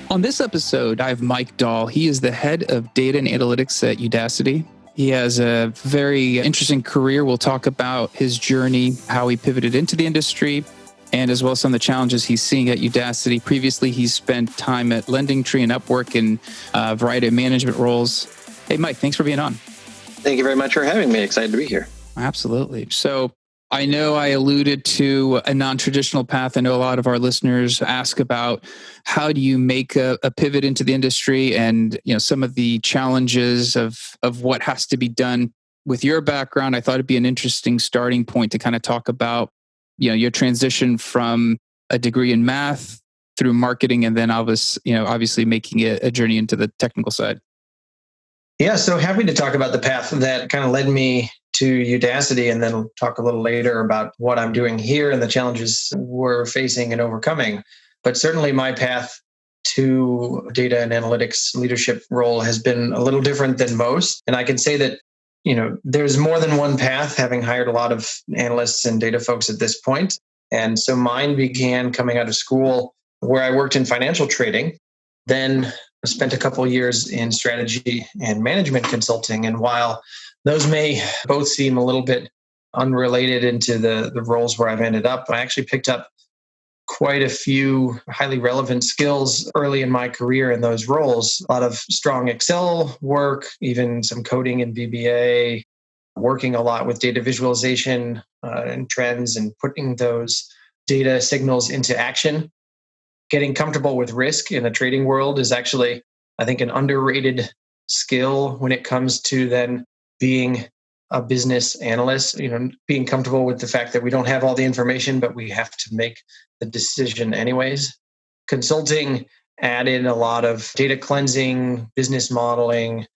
On this episode, I have Mike Dahl. He is the head of data and analytics at Udacity. He has a very interesting career. We'll talk about his journey, how he pivoted into the industry, and as well as some of the challenges he's seeing at Udacity. Previously, he's spent time at Lightening and Upwork in a variety of management roles. Hey, Mike, thanks for being on. Thank you very much for having me. Excited to be here. Absolutely. So I know I alluded to a non-traditional path. I know a lot of our listeners ask about how do you make a pivot into the industry and some of the challenges of what has to be done. With your background, I thought it'd be an interesting starting point to kind of talk about your transition from a degree in math through marketing and then obviously making it a journey into the technical side. Yeah, so happy to talk about the path that kind of led me to Udacity, and then talk a little later about what I'm doing here and the challenges we're facing and overcoming. But certainly my path to data and analytics leadership role has been a little different than most. And I can say that, there's more than one path, having hired a lot of analysts and data folks at this point. And so mine began coming out of school where I worked in financial trading, then spent a couple of years in strategy and management consulting. And while those may both seem a little bit unrelated into the roles where I've ended up, I actually picked up quite a few highly relevant skills early in my career in those roles. A lot of strong Excel work, even some coding in VBA, working a lot with data visualization and trends and putting those data signals into action. Getting comfortable with risk in the trading world is actually, I think, an underrated skill when it comes to then being a business analyst, being comfortable with the fact that we don't have all the information, but we have to make the decision anyways. Consulting added a lot of data cleansing, business modeling,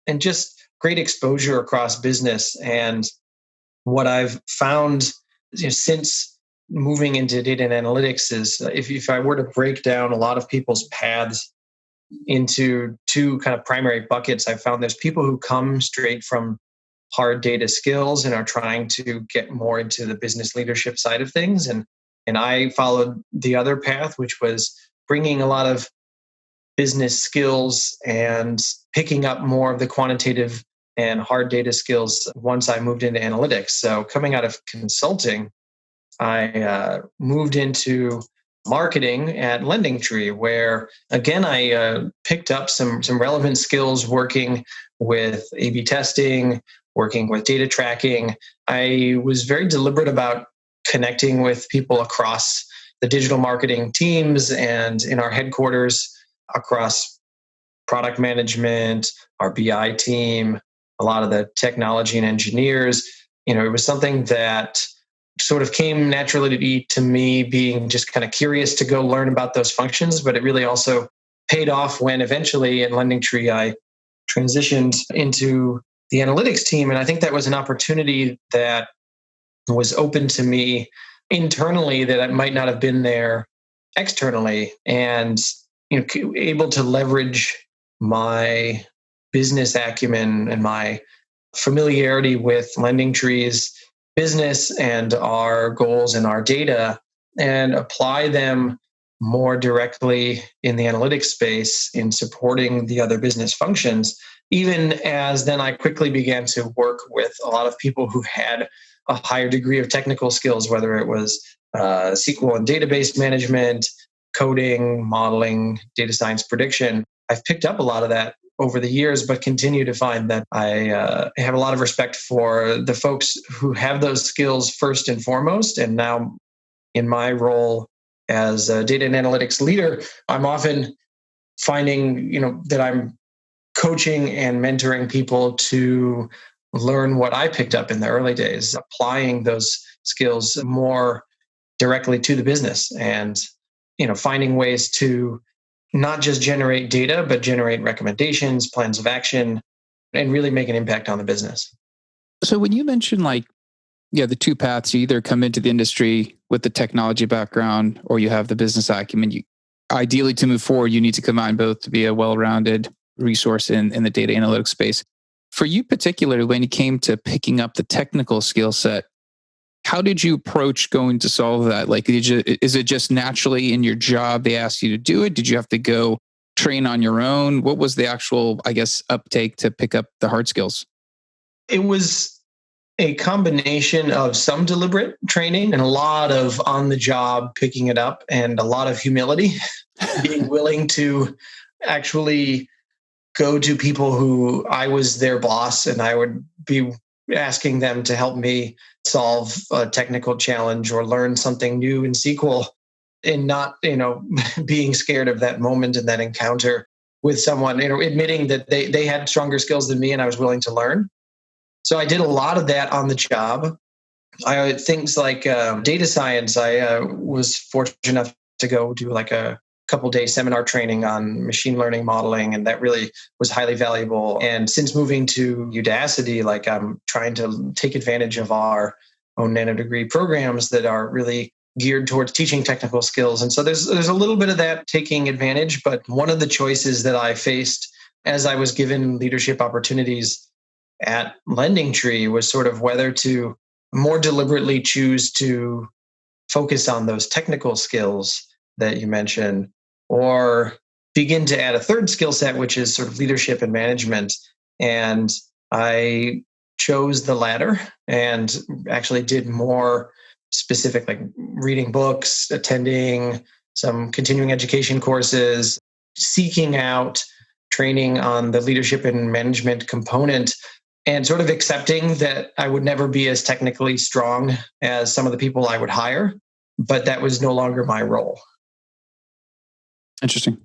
and just great exposure across business. And what I've found since moving into data and analytics is if I were to break down a lot of people's paths into two kind of primary buckets, I found there's people who come straight from hard data skills and are trying to get more into the business leadership side of things. And I followed the other path, which was bringing a lot of business skills and picking up more of the quantitative and hard data skills once I moved into analytics. So coming out of consulting, I moved into marketing at LendingTree, where again I picked up some relevant skills working with A/B testing, working with data tracking. I was very deliberate about connecting with people across the digital marketing teams and in our headquarters across product management, our BI team, a lot of the technology and engineers. It was something that sort of came naturally to me, being just kind of curious to go learn about those functions, but it really also paid off when eventually at LendingTree I transitioned into the analytics team. And I think that was an opportunity that was open to me internally that I might not have been there externally, and able to leverage my business acumen and my familiarity with LendingTree's business and our goals and our data, and apply them more directly in the analytics space in supporting the other business functions. Even as then I quickly began to work with a lot of people who had a higher degree of technical skills, whether it was SQL and database management, coding, modeling, data science prediction. I've picked up a lot of that over the years, but continue to find that I have a lot of respect for the folks who have those skills first and foremost. And now in my role as a data and analytics leader, I'm often finding, that I'm coaching and mentoring people to learn what I picked up in the early days, applying those skills more directly to the business and, finding ways to not just generate data, but generate recommendations, plans of action, and really make an impact on the business. So when you mention the two paths, you either come into the industry with the technology background or you have the business acumen. Ideally, to move forward, you need to combine both to be a well-rounded resource in the data analytics space. For you particularly, when it came to picking up the technical skill set, how did you approach going to solve that? Is it just naturally in your job they asked you to do it? Did you have to go train on your own? What was the actual, I guess, uptake to pick up the hard skills? It was a combination of some deliberate training and a lot of on the job picking it up and a lot of humility, being willing to actually go to people who I was their boss and I would be asking them to help me solve a technical challenge or learn something new in SQL, and not, being scared of that moment and that encounter with someone, admitting that they had stronger skills than me and I was willing to learn. So I did a lot of that on the job. Things like data science. I was fortunate enough to go do like a couple day seminar training on machine learning modeling, and that really was highly valuable. And since moving to Udacity, like I'm trying to take advantage of our own nanodegree programs that are really geared towards teaching technical skills. And so there's a little bit of that taking advantage. But one of the choices that I faced as I was given leadership opportunities at Lending Tree was sort of whether to more deliberately choose to focus on those technical skills that you mentioned, or begin to add a third skill set, which is sort of leadership and management. And I chose the latter and actually did more specific, like reading books, attending some continuing education courses, seeking out training on the leadership and management component, and sort of accepting that I would never be as technically strong as some of the people I would hire, but that was no longer my role. Interesting.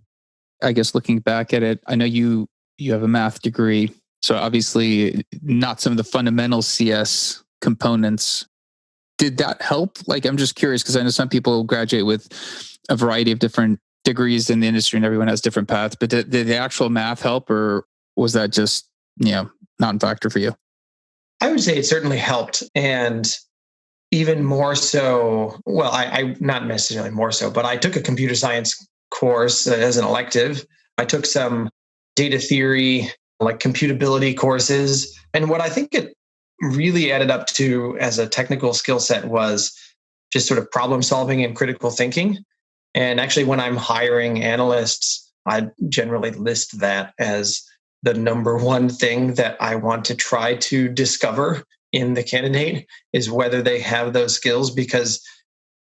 I guess looking back at it, I know you have a math degree, so obviously not some of the fundamental CS components. Did that help? Like, I'm just curious because I know some people graduate with a variety of different degrees in the industry and everyone has different paths, but did the actual math help, or was that just, not a factor for you? I would say it certainly helped. And even more so, well, I not necessarily more so, but I took a computer science course as an elective. I took some data theory, like computability courses. And what I think it really added up to as a technical skill set was just sort of problem solving and critical thinking. And actually, when I'm hiring analysts, I generally list that as the number one thing that I want to try to discover in the candidate is whether they have those skills, because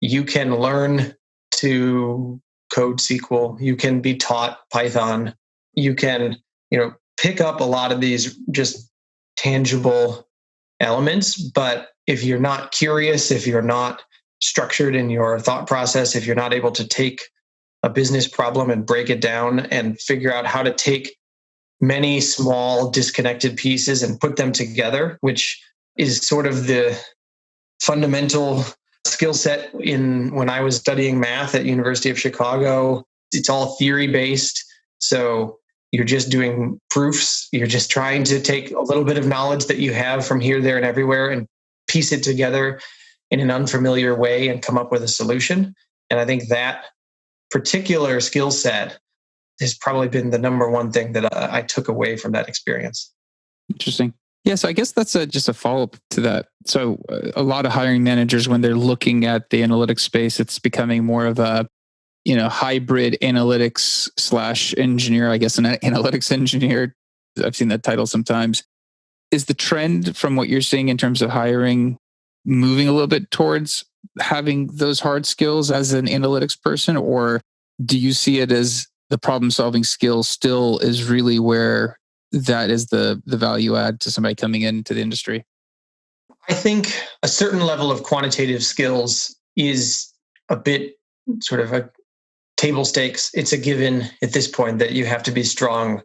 you can learn to code SQL, you can be taught Python, you can, pick up a lot of these just tangible elements. But if you're not curious, if you're not structured in your thought process, if you're not able to take a business problem and break it down and figure out how to take many small disconnected pieces and put them together, which is sort of the fundamental skill set when I was studying math at University of Chicago. It's all theory based. So you're just doing proofs. You're just trying to take a little bit of knowledge that you have from here, there, and everywhere and piece it together in an unfamiliar way and come up with a solution. And I think that particular skill set has probably been the number one thing that I took away from that experience. Interesting. Yeah, so I guess that's just a follow-up to that. So a lot of hiring managers, when they're looking at the analytics space, it's becoming more of a, hybrid analytics / engineer, I guess, an analytics engineer. I've seen that title sometimes. Is the trend from what you're seeing in terms of hiring moving a little bit towards having those hard skills as an analytics person, or do you see it as the problem solving skill still is really where that is the value add to somebody coming into the industry? I think a certain level of quantitative skills is a bit sort of a table stakes. It's a given at this point that you have to be strong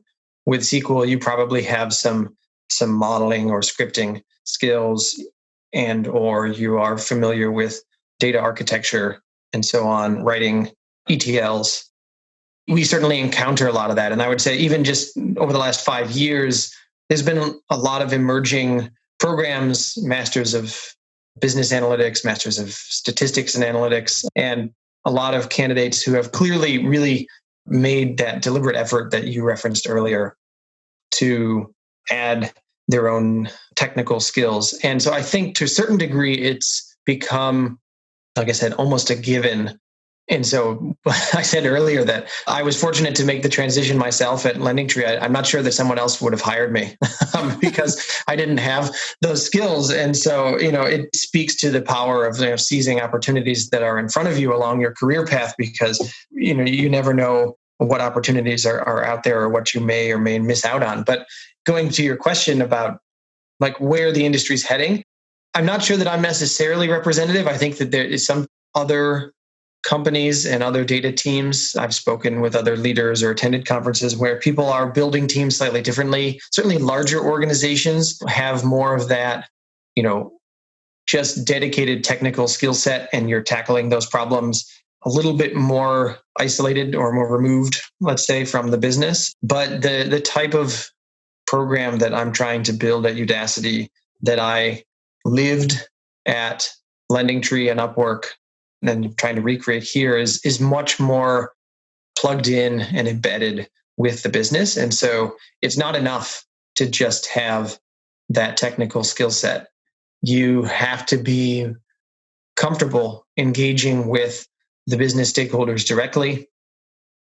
with SQL. You probably have some modeling or scripting skills, and or you are familiar with data architecture and so on, writing ETLs. We certainly encounter a lot of that. And I would say even just over the last 5 years, there's been a lot of emerging programs, masters of business analytics, masters of statistics and analytics, and a lot of candidates who have clearly really made that deliberate effort that you referenced earlier to add their own technical skills. And so I think to a certain degree, it's become, like I said, almost a given And so I said earlier that I was fortunate to make the transition myself at LendingTree. I'm not sure that someone else would have hired me because I didn't have those skills. And so, it speaks to the power of seizing opportunities that are in front of you along your career path, because, you never know what opportunities are out there or what you may or may miss out on. But going to your question about like where the industry's heading, I'm not sure that I'm necessarily representative. I think that there is some other companies and other data teams. I've spoken with other leaders or attended conferences where people are building teams slightly differently. Certainly larger organizations have more of that, just dedicated technical skill set, and you're tackling those problems a little bit more isolated or more removed, let's say, from the business. But the type of program that I'm trying to build at Udacity, that I lived at LendingTree and Upwork and trying to recreate here, is much more plugged in and embedded with the business. And so it's not enough to just have that technical skill set. You have to be comfortable engaging with the business stakeholders directly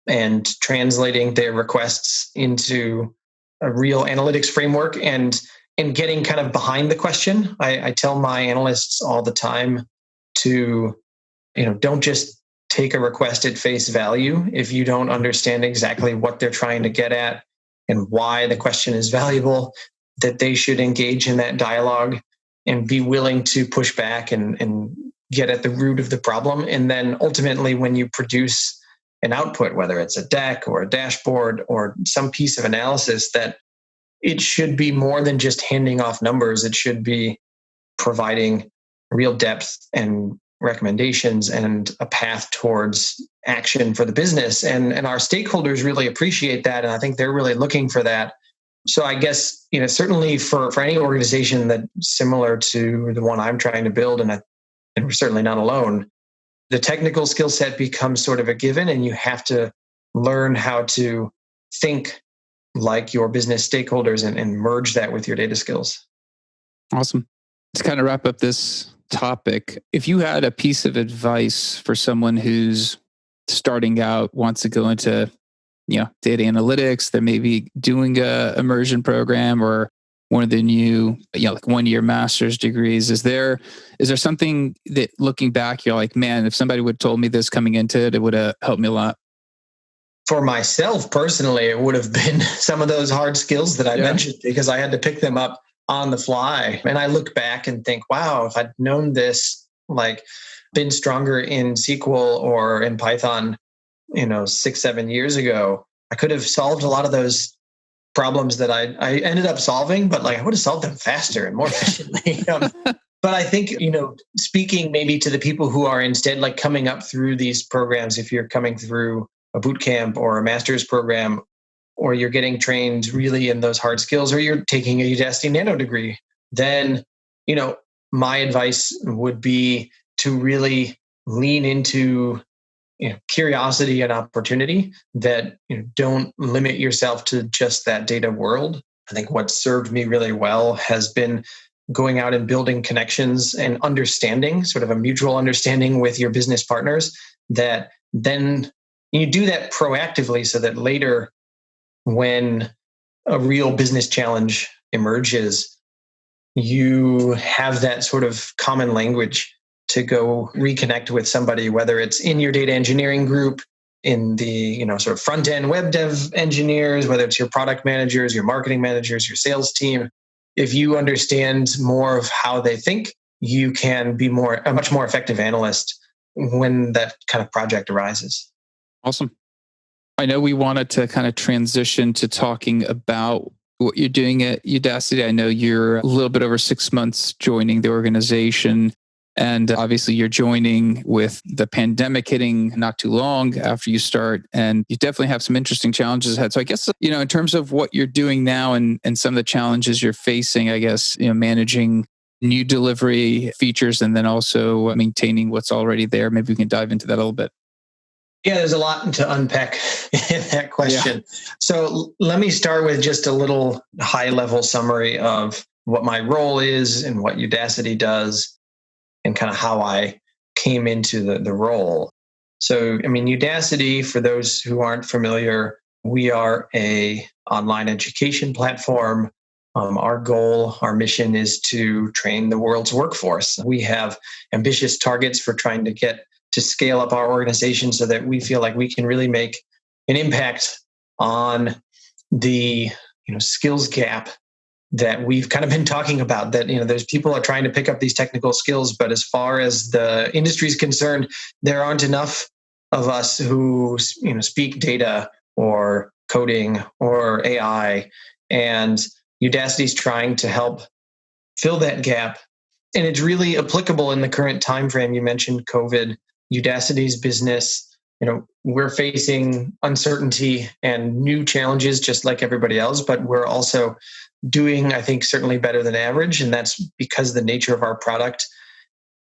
and translating their requests into a real analytics framework, and getting kind of behind the question. I tell my analysts all the time to, don't just take a request at face value if you don't understand exactly what they're trying to get at and why the question is valuable, that they should engage in that dialogue and be willing to push back and get at the root of the problem. And then ultimately, when you produce an output, whether it's a deck or a dashboard or some piece of analysis, that it should be more than just handing off numbers. It should be providing real depth and recommendations and a path towards action for the business. And our stakeholders really appreciate that. And I think they're really looking for that. So I guess, certainly for any organization that's similar to the one I'm trying to build, and we're certainly not alone, the technical skill set becomes sort of a given, and you have to learn how to think like your business stakeholders and merge that with your data skills. Awesome. To kind of wrap up this topic, if you had a piece of advice for someone who's starting out, wants to go into data analytics, they're maybe doing a immersion program or one of the new, like 1-year master's degrees, is there something that looking back, you're like, man, if somebody would have told me this coming into it, it would have helped me a lot? For myself personally, it would have been some of those hard skills that I mentioned, because I had to pick them up on the fly. And I look back and think, wow, if I'd known this, like been stronger in SQL or in Python, 6-7 years ago, I could have solved a lot of those problems that I ended up solving, but I would have solved them faster and more efficiently. But I think, speaking maybe to the people who are instead coming up through these programs, if you're coming through a boot camp or a master's program, or you're getting trained really in those hard skills, or you're taking a Udacity nano degree, then, my advice would be to really lean into curiosity and opportunity, that don't limit yourself to just that data world. I think what served me really well has been going out and building connections and understanding, sort of a mutual understanding with your business partners, that then you do that proactively so that later, when a real business challenge emerges, you have that sort of common language to go reconnect with somebody, whether it's in your data engineering group, in the sort of front end web dev engineers, whether it's your product managers, your marketing managers, your sales team. If you understand more of how they think, you can be a much more effective analyst when that kind of project arises. Awesome. I know we wanted to kind of transition to talking about what you're doing at Udacity. I know you're a little bit over 6 months joining the organization. And obviously you're joining with the pandemic hitting not too long after you start. And you definitely have some interesting challenges ahead. So I guess, in terms of what you're doing now and some of the challenges you're facing, I guess, managing new delivery features and then also maintaining what's already there. Maybe we can dive into that a little bit. Yeah, there's a lot to unpack in that question. Yeah. So let me start with just a little high-level summary of what my role is and what Udacity does, and kind of how I came into the role. So, I mean, Udacity, for those who aren't familiar, we are a online education platform. Our goal, our mission is to train the world's workforce. We have ambitious targets for trying to get to scale up our organization so that we feel like we can really make an impact on the skills gap that we've kind of been talking about. That there's people are trying to pick up these technical skills, but as far as the industry is concerned, there aren't enough of us who speak data or coding or AI, and Udacity is trying to help fill that gap. And it's really applicable in the current time frame. You mentioned COVID. Udacity's business, we're facing uncertainty and new challenges just like everybody else, but we're also doing, I think, certainly better than average. And that's because the nature of our product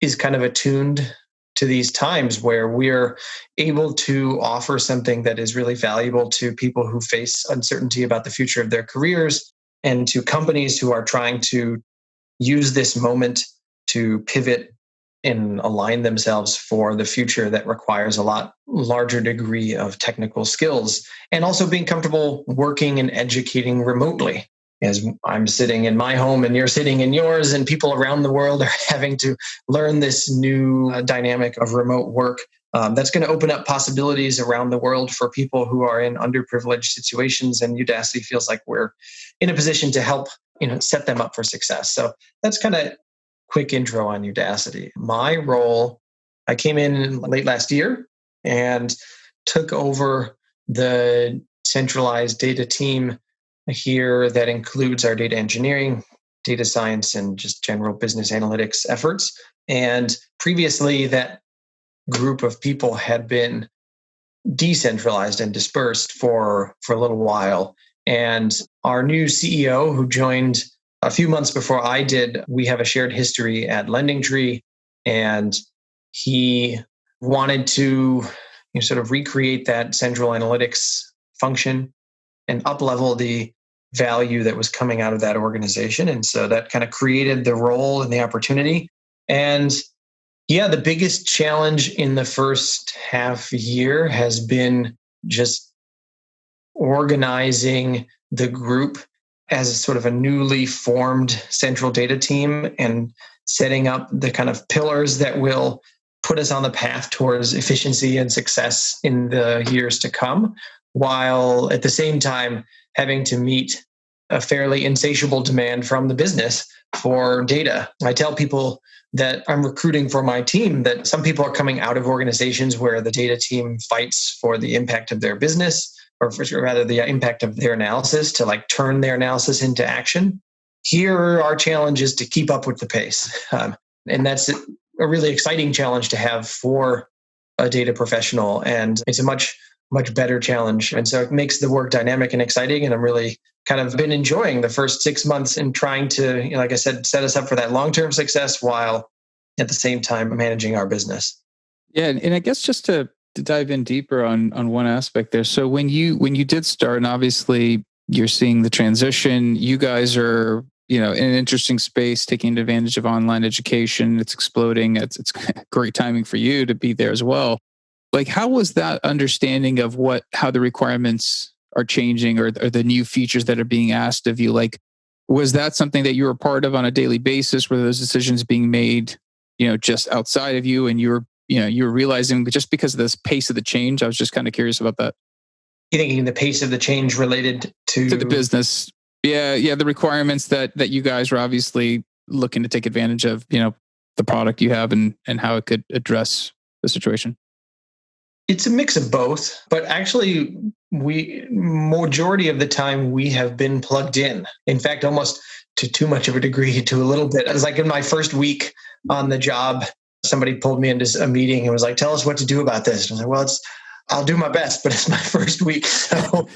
is kind of attuned to these times where we're able to offer something that is really valuable to people who face uncertainty about the future of their careers, and to companies who are trying to use this moment to pivot and align themselves for the future that requires a lot larger degree of technical skills, and also being comfortable working and educating remotely. As I'm sitting in my home and you're sitting in yours, and people around the world are having to learn this new dynamic of remote work. That's going to open up possibilities around the world for people who are in underprivileged situations, and Udacity feels like we're in a position to help set them up for success. So that's kind of quick intro on Udacity. My role, I came in late last year and took over the centralized data team here that includes our data engineering, data science, and just general business analytics efforts. And previously, that group of people had been decentralized and dispersed for a little while. And our new CEO, who joined a few months before I did, we have a shared history at LendingTree, and he wanted to sort of recreate that central analytics function and up-level the value that was coming out of that organization. And so that kind of created the role and the opportunity. And yeah, the biggest challenge in the first half year has been just organizing the group as sort of a newly formed central data team and setting up the kind of pillars that will put us on the path towards efficiency and success in the years to come, while at the same time having to meet a fairly insatiable demand from the business for data. I tell people that I'm recruiting for my team that some people are coming out of organizations where the data team fights for the impact of their business, or rather the impact of their analysis, to like turn their analysis into action. Here, our challenge is to keep up with the pace. And that's a really exciting challenge to have for a data professional. And it's a much better challenge. And so it makes the work dynamic and exciting. And I'm really kind of been enjoying the first 6 months and trying to, like I said, set us up for that long-term success while at the same time managing our business. Yeah. And I guess just to dive in deeper on one aspect there. So when you did start, and obviously you're seeing the transition, you guys are, in an interesting space, taking advantage of online education. It's exploding. It's great timing for you to be there as well. Like, how was that understanding of how the requirements are changing, or the new features that are being asked of you? Like, was that something that you were part of on a daily basis? Were those decisions being made, just outside of you, and you were realizing just because of this pace of the change? I was just kind of curious about that. You thinking the pace of the change related to the business? Yeah, the requirements that you guys were obviously looking to take advantage of, the product you have and how it could address the situation. It's a mix of both, but actually, majority of the time we have been plugged in. In fact, almost to too much of a degree, to a little bit. It was like in my first week on the job, somebody pulled me into a meeting and was like, "Tell us what to do about this." And I was like, "Well, I'll do my best, but it's my first week, so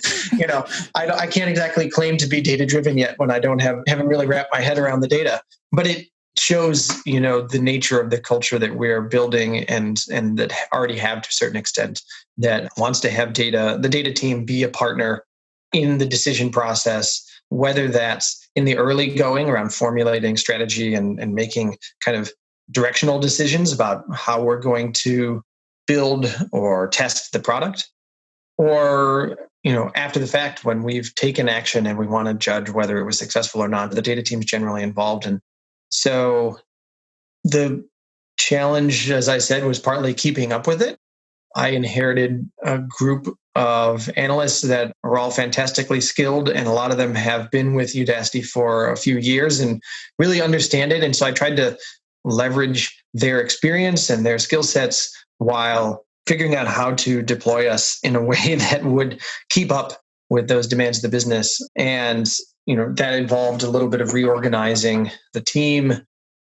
I can't exactly claim to be data driven yet when I haven't really wrapped my head around the data." But it shows, the nature of the culture that we're building and that already have to a certain extent, that wants to have the data team be a partner in the decision process, whether that's in the early going around formulating strategy and making kind of directional decisions about how we're going to build or test the product, or after the fact when we've taken action and we want to judge whether it was successful or not. The data team's generally involved. And so the challenge, as I said, was partly keeping up with it. I inherited a group of analysts that are all fantastically skilled, and a lot of them have been with Udacity for a few years and really understand it. And so I tried to leverage their experience and their skill sets while figuring out how to deploy us in a way that would keep up with those demands of the business. And that involved a little bit of reorganizing the team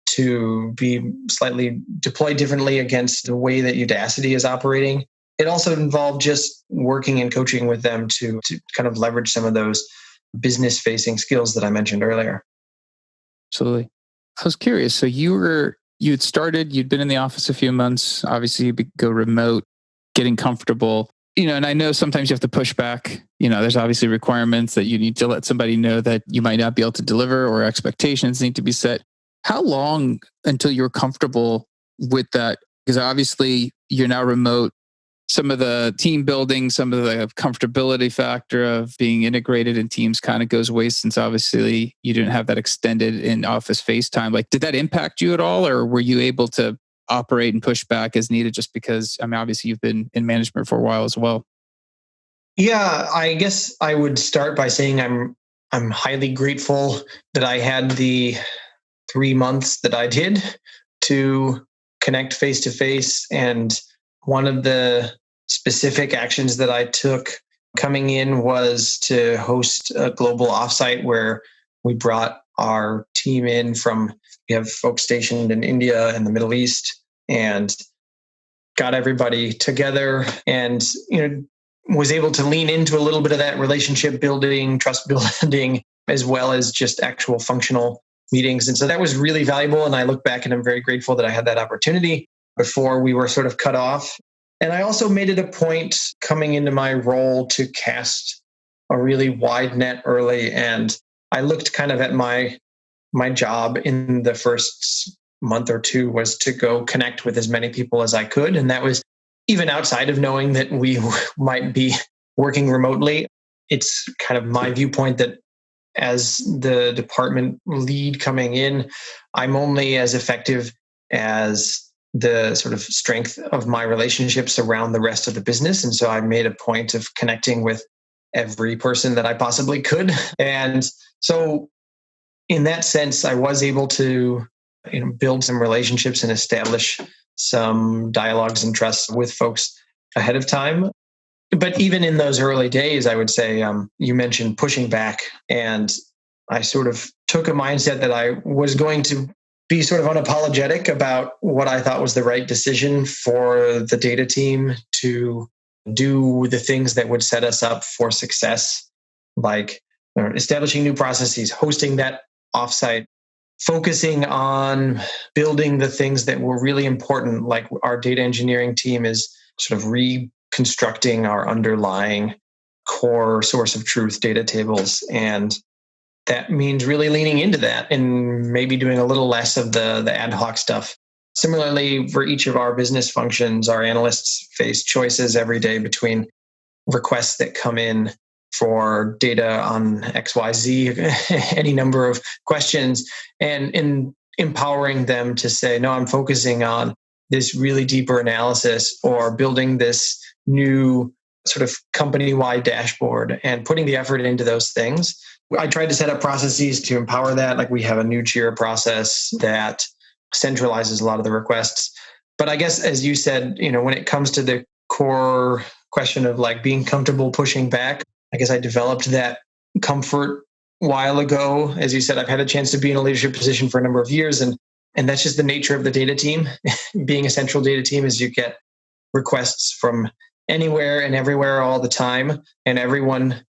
to be slightly deployed differently against the way that Udacity is operating. It also involved just working and coaching with them to kind of leverage some of those business-facing skills that I mentioned earlier. Absolutely. I was curious. So you'd started, you'd been in the office a few months. Obviously, you go remote, getting comfortable. And I know sometimes you have to push back. There's obviously requirements that you need to let somebody know that you might not be able to deliver, or expectations need to be set. How long until you're comfortable with that? Because obviously you're now remote. Some of the team building, some of the comfortability factor of being integrated in teams kind of goes away, since obviously you didn't have that extended in office face time. Like, did that impact you at all? Or were you able to operate and push back as needed, just because, obviously you've been in management for a while as well? Yeah, I guess I would start by saying I'm highly grateful that I had the 3 months that I did to connect face to face. And one of the specific actions that I took coming in was to host a global offsite where we brought our team in we have folks stationed in India and the Middle East, and got everybody together, and was able to lean into a little bit of that relationship building, trust building, as well as just actual functional meetings. And so that was really valuable. And I look back and I'm very grateful that I had that opportunity before we were sort of cut off. And I also made it a point coming into my role to cast a really wide net early. And I looked kind of at my job in the first month or two was to go connect with as many people as I could. And that was even outside of knowing that we might be working remotely. It's kind of my viewpoint that as the department lead coming in, I'm only as effective as the sort of strength of my relationships around the rest of the business. And so I made a point of connecting with every person that I possibly could. And so in that sense, I was able to build some relationships and establish some dialogues and trusts with folks ahead of time. But even in those early days, I would say, you mentioned pushing back, and I sort of took a mindset that I was going to be sort of unapologetic about what I thought was the right decision for the data team to do the things that would set us up for success, like establishing new processes, hosting that offsite, focusing on building the things that were really important, like our data engineering team is sort of reconstructing our underlying core source of truth data tables. And that means really leaning into that and maybe doing a little less of the ad hoc stuff. Similarly, for each of our business functions, our analysts face choices every day between requests that come in for data on XYZ, any number of questions, and in empowering them to say, no, I'm focusing on this really deeper analysis, or building this new sort of company-wide dashboard, and putting the effort into those things. I tried to set up processes to empower that. Like, we have a new Jira process that centralizes a lot of the requests. But I guess, as you said, when it comes to the core question of like being comfortable pushing back, I guess I developed that comfort a while ago. As you said, I've had a chance to be in a leadership position for a number of years, and that's just the nature of the data team. Being a central data team is you get requests from anywhere and everywhere all the time, and everyone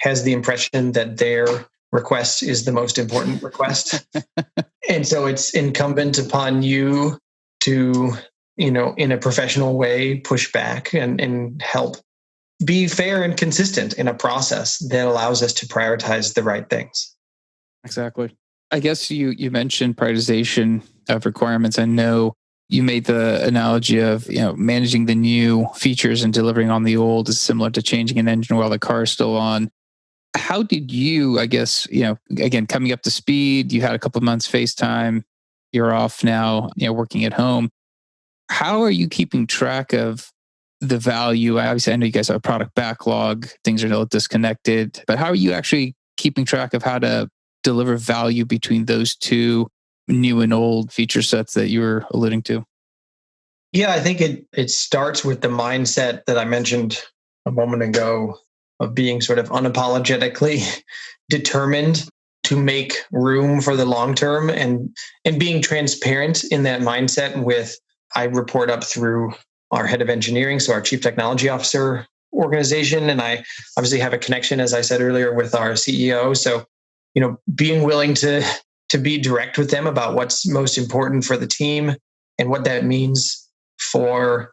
has the impression that their request is the most important request. And so it's incumbent upon you to, in a professional way, push back and help be fair and consistent in a process that allows us to prioritize the right things. Exactly. I guess you mentioned prioritization of requirements. I know You made the analogy of, managing the new features and delivering on the old is similar to changing an engine while the car is still on. How did you, I guess, again, coming up to speed, you had a couple of months FaceTime, you're off now, working at home. How are you keeping track of the value? Obviously, I know you guys have a product backlog, things are a little disconnected, but how are you actually keeping track of how to deliver value between those two new and old feature sets that you were alluding to? Yeah, I think it starts with the mindset that I mentioned a moment ago of being sort of unapologetically determined to make room for the long term, and being transparent in that mindset with. I report up through our head of engineering, so our chief technology officer organization, and I obviously have a connection, as I said earlier, with our CEO. So, being willing to be direct with them about what's most important for the team and what that means for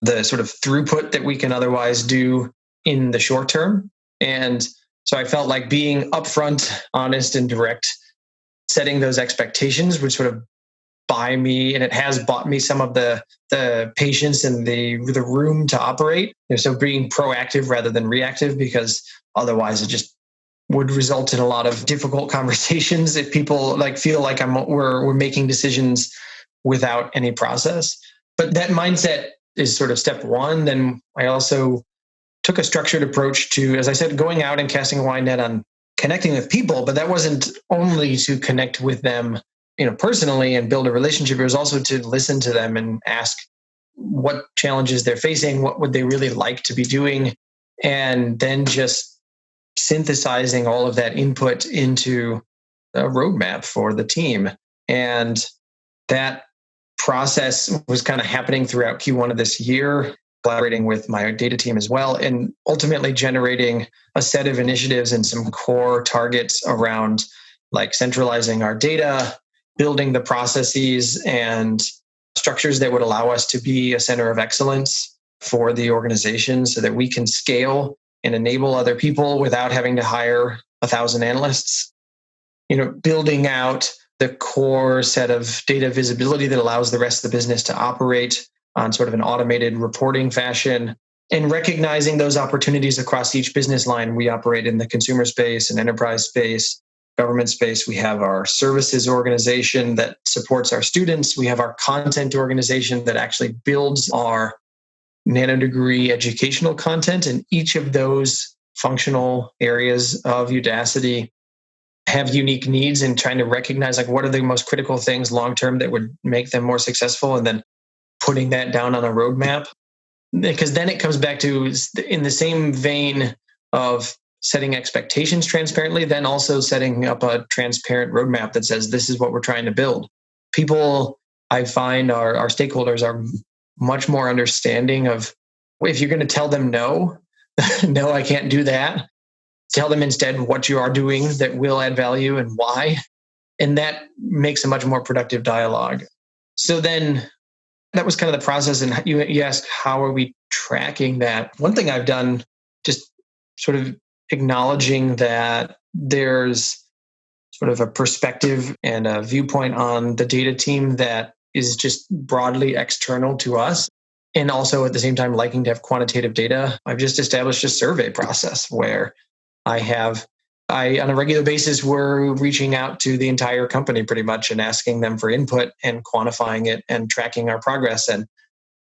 the sort of throughput that we can otherwise do in the short term. And so I felt like being upfront, honest, and direct, setting those expectations would sort of buy me, and it has bought me some of the patience and the room to operate. So being proactive rather than reactive, because otherwise it just would result in a lot of difficult conversations if people feel like we're making decisions without any process. But that mindset is sort of step one. Then I also took a structured approach to, as I said, going out and casting a wide net on connecting with people. But that wasn't only to connect with them, personally and build a relationship. It was also to listen to them and ask what challenges they're facing, what would they really like to be doing, and then just synthesizing all of that input into a roadmap for the team. And that process was kind of happening throughout Q1 of this year, collaborating with my data team as well, and ultimately generating a set of initiatives and some core targets around centralizing our data, building the processes and structures that would allow us to be a center of excellence for the organization so that we can scale and enable other people without having to hire 1,000 analysts. Building out the core set of data visibility that allows the rest of the business to operate on sort of an automated reporting fashion, and recognizing those opportunities across each business line. We operate in the consumer space and enterprise space, government space. We have our services organization that supports our students. We have our content organization that actually builds our nanodegree educational content. And each of those functional areas of Udacity have unique needs, and trying to recognize what are the most critical things long-term that would make them more successful, and then putting that down on a roadmap. Because then it comes back to, in the same vein of setting expectations transparently, then also setting up a transparent roadmap that says, this is what we're trying to build. People, I find, our stakeholders are much more understanding of, if you're going to tell them no, no, I can't do that. Tell them instead what you are doing that will add value and why. And that makes a much more productive dialogue. So then that was kind of the process. And you asked, how are we tracking that? One thing I've done, just sort of acknowledging that there's sort of a perspective and a viewpoint on the data team that is just broadly external to us. And also at the same time, liking to have quantitative data. I've just established a survey process where I on a regular basis, we're reaching out to the entire company pretty much and asking them for input and quantifying it and tracking our progress, and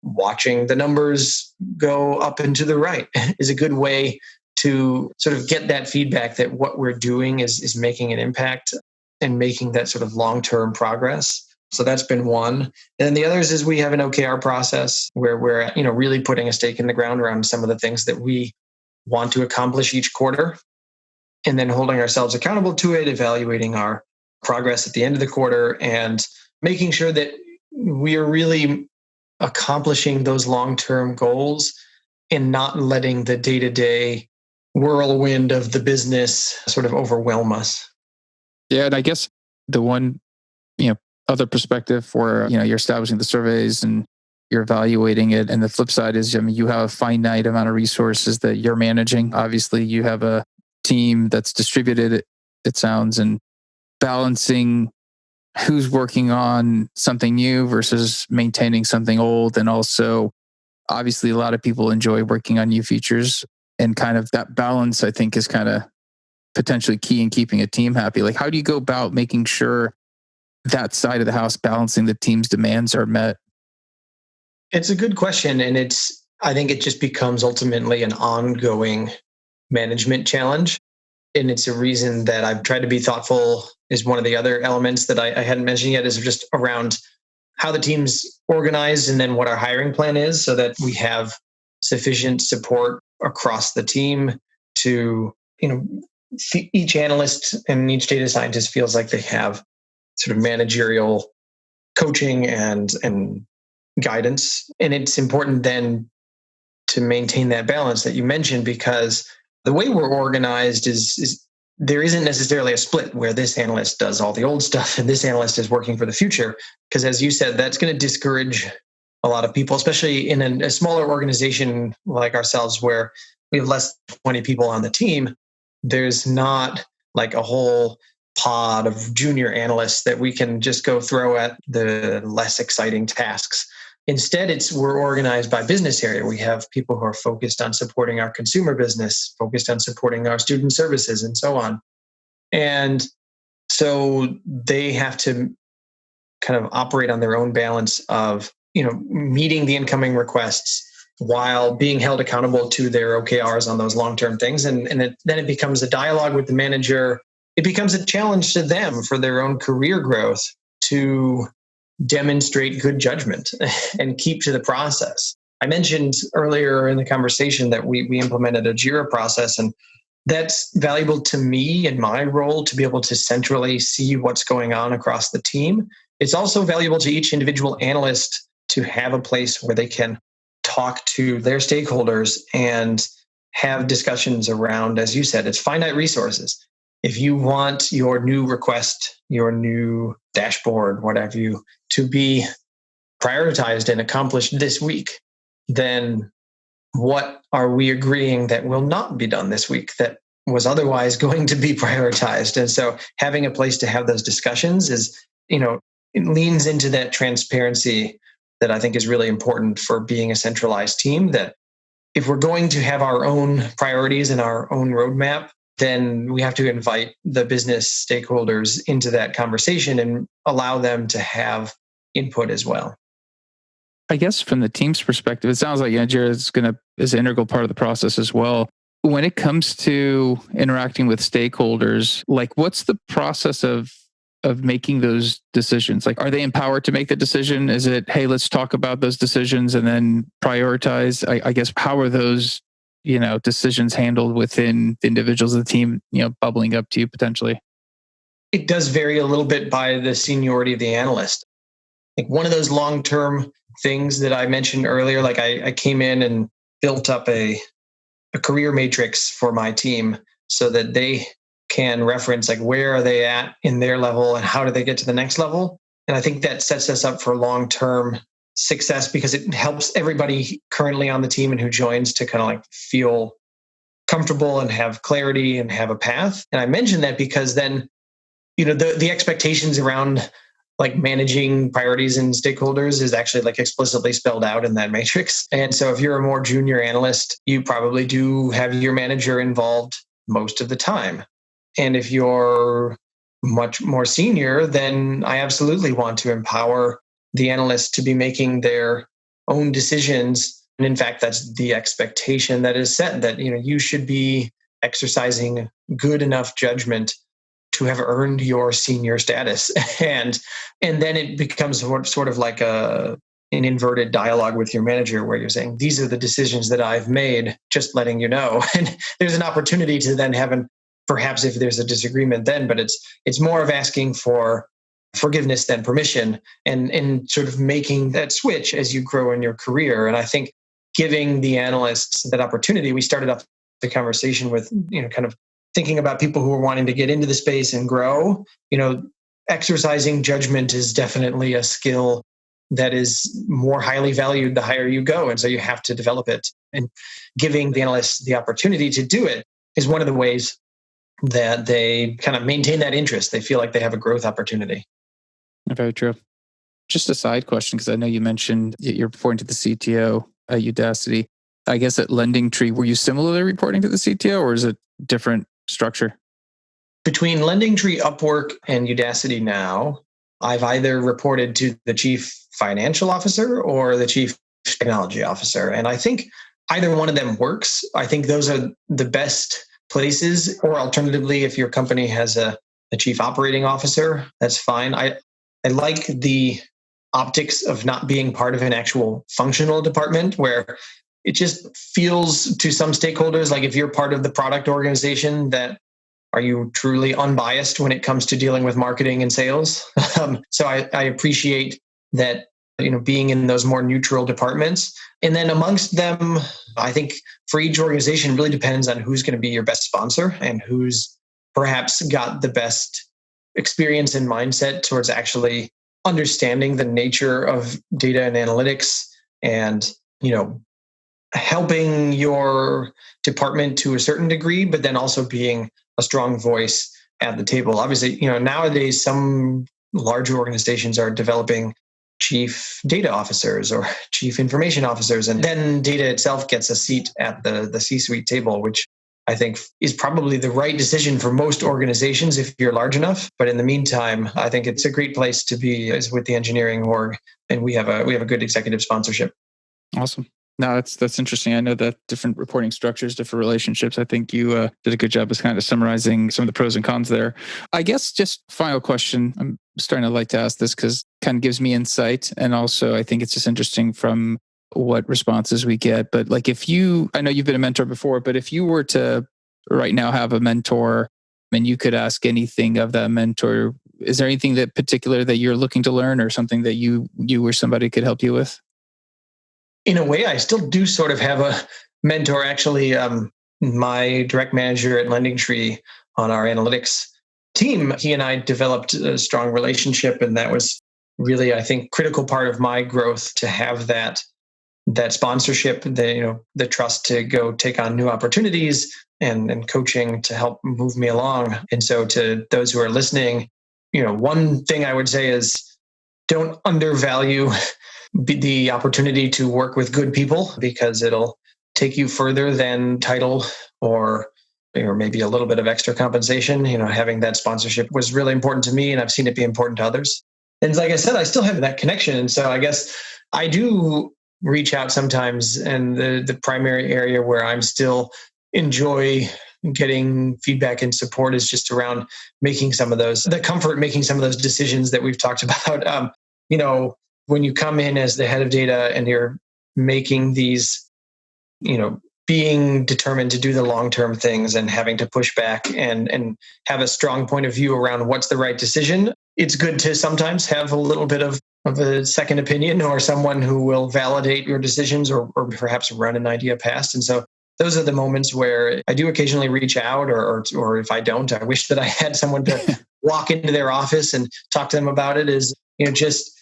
watching the numbers go up and to the right is a good way to sort of get that feedback that what we're doing is making an impact and making that sort of long-term progress. So that's been one. And then the others is we have an OKR process where we're really putting a stake in the ground around some of the things that we want to accomplish each quarter, and then holding ourselves accountable to it, evaluating our progress at the end of the quarter, and making sure that we are really accomplishing those long-term goals and not letting the day-to-day whirlwind of the business sort of overwhelm us. Yeah, and I guess the one, other perspective for, you're establishing the surveys and you're evaluating it. And the flip side is, you have a finite amount of resources that you're managing. Obviously, you have a team that's distributed, it sounds, and balancing who's working on something new versus maintaining something old. And also, obviously, a lot of people enjoy working on new features, and kind of that balance, I think, is kind of potentially key in keeping a team happy. Like, how do you go about making sure that side of the house, balancing the team's demands, are met? It's a good question. And I think it just becomes ultimately an ongoing management challenge. And it's a reason that I've tried to be thoughtful, is one of the other elements that I hadn't mentioned yet, is just around how the team's organized and then what our hiring plan is, so that we have sufficient support across the team to, each analyst and each data scientist feels like they have sort of managerial coaching and guidance. And it's important then to maintain that balance that you mentioned, because the way we're organized is there isn't necessarily a split where this analyst does all the old stuff and this analyst is working for the future. Because as you said, that's going to discourage a lot of people, especially in a smaller organization like ourselves, where we have less than 20 people on the team. There's not like a whole pod of junior analysts that we can just go throw at the less exciting tasks. Instead, we're organized by business area. We have people who are focused on supporting our consumer business, focused on supporting our student services, and so on. And so they have to kind of operate on their own balance of, meeting the incoming requests while being held accountable to their OKRs on those long-term things. And then it becomes a dialogue with the manager. It becomes a challenge to them for their own career growth to demonstrate good judgment and keep to the process. I mentioned earlier in the conversation that we implemented a JIRA process, and that's valuable to me in my role to be able to centrally see what's going on across the team. It's also valuable to each individual analyst to have a place where they can talk to their stakeholders and have discussions around, as you said, it's finite resources. If you want your new request, your new dashboard, what have you, to be prioritized and accomplished this week, then what are we agreeing that will not be done this week that was otherwise going to be prioritized? And so having a place to have those discussions is, it leans into that transparency that I think is really important for being a centralized team, that if we're going to have our own priorities and our own roadmap, then we have to invite the business stakeholders into that conversation and allow them to have input as well. I guess from the team's perspective, it sounds like Jira is an integral part of the process as well. When it comes to interacting with stakeholders, like, what's the process of making those decisions? Like, are they empowered to make the decision? Is it, hey, let's talk about those decisions and then prioritize? I guess, how are those decisions handled within the individuals of the team, bubbling up to you potentially? It does vary a little bit by the seniority of the analyst. Like, one of those long-term things that I mentioned earlier, like I came in and built up a career matrix for my team so that they can reference, like, where are they at in their level and how do they get to the next level. And I think that sets us up for long-term success, because it helps everybody currently on the team and who joins to kind of like feel comfortable and have clarity and have a path. And I mentioned that because then, the expectations around like managing priorities and stakeholders is actually like explicitly spelled out in that matrix. And so if you're a more junior analyst, you probably do have your manager involved most of the time. And if you're much more senior, then I absolutely want to empower the analysts to be making their own decisions. And in fact, that's the expectation that is set, that you should be exercising good enough judgment to have earned your senior status. And then it becomes sort of like an inverted dialogue with your manager, where you're saying, these are the decisions that I've made, just letting you know. And there's an opportunity to then have perhaps if there's a disagreement then, but it's more of asking for forgiveness than permission, and sort of making that switch as you grow in your career. And I think giving the analysts that opportunity, we started off the conversation with, kind of thinking about people who are wanting to get into the space and grow. Exercising judgment is definitely a skill that is more highly valued the higher you go. And so you have to develop it. And giving the analysts the opportunity to do it is one of the ways that they kind of maintain that interest. They feel like they have a growth opportunity. Very true. Just a side question, because I know you mentioned you're reporting to the CTO at Udacity. I guess at Lending Tree, were you similarly reporting to the CTO, or is it different structure? Between Lending Tree, Upwork, and Udacity now, I've either reported to the chief financial officer or the chief technology officer. And I think either one of them works. I think those are the best places. Or alternatively, if your company has a chief operating officer, that's fine. I like the optics of not being part of an actual functional department where it just feels to some stakeholders like if you're part of the product organization, that are you truly unbiased when it comes to dealing with marketing and sales? So I appreciate that, being in those more neutral departments. And then amongst them, I think for each organization really depends on who's going to be your best sponsor and who's perhaps got the best experience and mindset towards actually understanding the nature of data and analytics and, helping your department to a certain degree, but then also being a strong voice at the table. Obviously, nowadays some larger organizations are developing chief data officers or chief information officers, and then data itself gets a seat at the C-suite table, which I think is probably the right decision for most organizations if you're large enough. But in the meantime, I think it's a great place to be is with the engineering org, and we have a good executive sponsorship. Awesome. No, that's interesting. I know that different reporting structures, different relationships. I think you did a good job of kind of summarizing some of the pros and cons there. I guess just final question. I'm starting to like to ask this because it kind of gives me insight. And also I think it's just interesting from what responses we get. But like I know you've been a mentor before, but if you were to right now have a mentor and you could ask anything of that mentor, is there anything that particular that you're looking to learn or something that you or somebody could help you with? In a way, I still do sort of have a mentor. Actually, my direct manager at Lending Tree on our analytics team, he and I developed a strong relationship, and that was really, I think, critical part of my growth to have that sponsorship, the trust to go take on new opportunities and coaching to help move me along. And so, to those who are listening, one thing I would say is don't undervalue the opportunity to work with good people, because it'll take you further than title or maybe a little bit of extra compensation. Having that sponsorship was really important to me, and I've seen it be important to others. And like I said, I still have that connection. And so I guess I do reach out sometimes, and the primary area where I'm still enjoy getting feedback and support is just around making some of those decisions that we've talked about. When you come in as the head of data and you're making these, being determined to do the long-term things and having to push back and have a strong point of view around what's the right decision, it's good to sometimes have a little bit of a second opinion or someone who will validate your decisions or perhaps run an idea past. And so those are the moments where I do occasionally reach out, or if I don't, I wish that I had someone to walk into their office and talk to them about it. Is just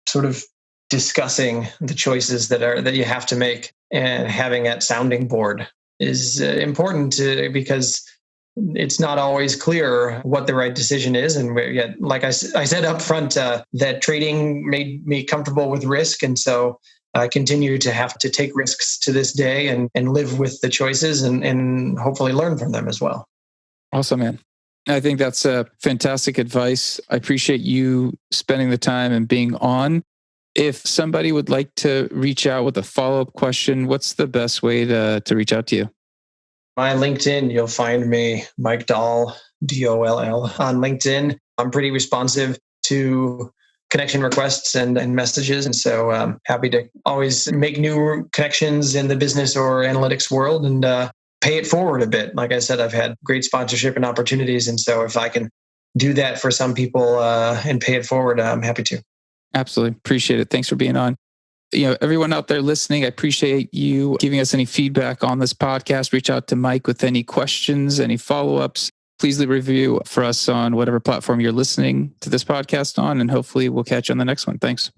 sort of discussing the choices that you have to make, and having that sounding board is important because it's not always clear what the right decision is. And yet, like I said up front, that trading made me comfortable with risk. And so I continue to have to take risks to this day and live with the choices and hopefully learn from them as well. Awesome, man. I think that's fantastic advice. I appreciate you spending the time and being on. If somebody would like to reach out with a follow-up question, what's the best way to reach out to you? My LinkedIn, you'll find me, Mike Doll, Doll, on LinkedIn. I'm pretty responsive to connection requests and messages. And so I'm happy to always make new connections in the business or analytics world and pay it forward a bit. Like I said, I've had great sponsorship and opportunities. And so if I can do that for some people and pay it forward, I'm happy to. Absolutely. Appreciate it. Thanks for being on. Everyone out there listening, I appreciate you giving us any feedback on this podcast. Reach out to Mike with any questions, any follow-ups. Please leave a review for us on whatever platform you're listening to this podcast on, and hopefully we'll catch you on the next one. Thanks.